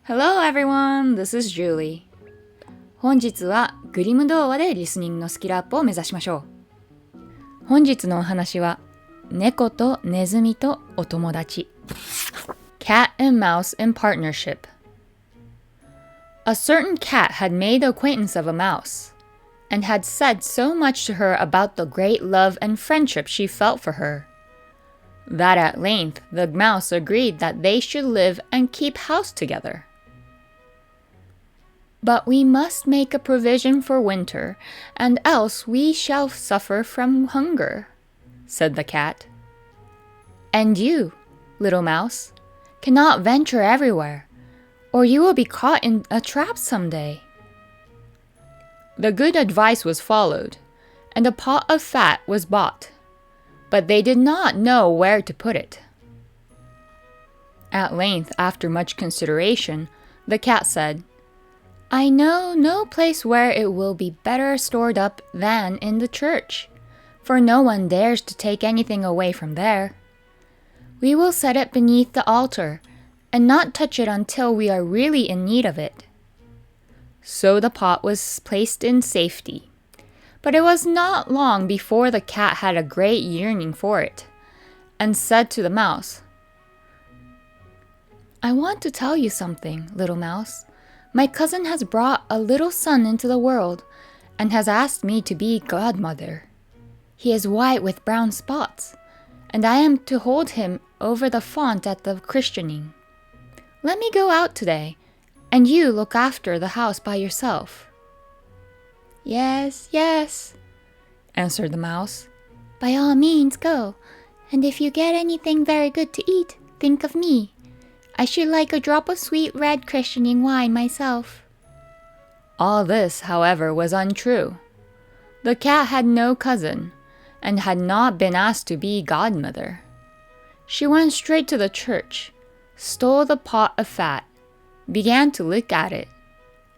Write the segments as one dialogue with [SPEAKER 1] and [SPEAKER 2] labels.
[SPEAKER 1] Hello everyone, this is Julie. 本日はグリム童話でリスニングのスキルアップを目指しましょう。本日のお話は猫とネズミとお友達 Cat and Mouse in Partnership. A certain cat had made the acquaintance of a mouse and had said so much to her about the great love and friendship she felt for her, that at length the mouse agreed that they should live and keep house together. But we must make a provision for winter, and else we shall suffer from hunger, said the cat. And you, little mouse, cannot venture everywhere, or you will be caught in a trap some day. The good advice was followed, and a pot of fat was bought, but they did not know where to put it. At length, after much consideration, the cat said, I know no place where it will be better stored up than in the church, for no one dares to take anything away from there. We will set it beneath the altar, and not touch it until we are really in need of it. So the pot was placed in safety, but it was not long before the cat had a great yearning for it, and said to the mouse, I want to tell you something, little mouse.My cousin has brought a little son into the world and has asked me to be godmother. He is white with brown spots, and I am to hold him over the font at the christening. Let me go out today, and you look after the house by yourself. Yes, yes, answered the mouse. By all means go, and if you get anything very good to eat, think of me.I should like a drop of sweet red christening wine myself. All this, however, was untrue. The cat had no cousin, and had not been asked to be godmother. She went straight to the church, stole the pot of fat, began to look at it,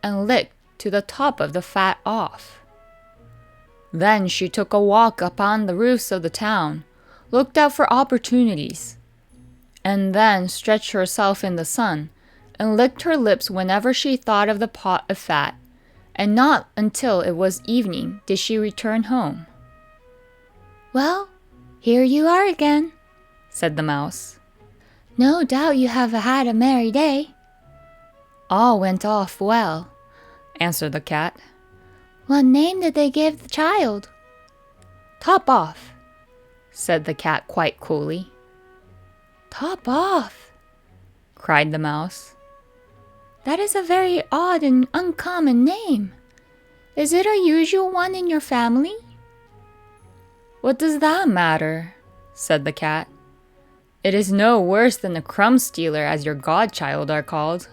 [SPEAKER 1] and licked to the top of the fat off. Then she took a walk upon the roofs of the town, looked out for opportunities,and then stretched herself in the sun, and licked her lips whenever she thought of the pot of fat, and not until it was evening did she return home. Well, here you are again, said the mouse. No doubt you have had a merry day. All went off well, answered the cat. What name did they give the child? Top off, said the cat quite coolly.Top off, cried the mouse. That is a very odd and uncommon name. Is it a usual one in your family? What does that matter? Said the cat. It is no worse than the crumb stealer as your godchild are called.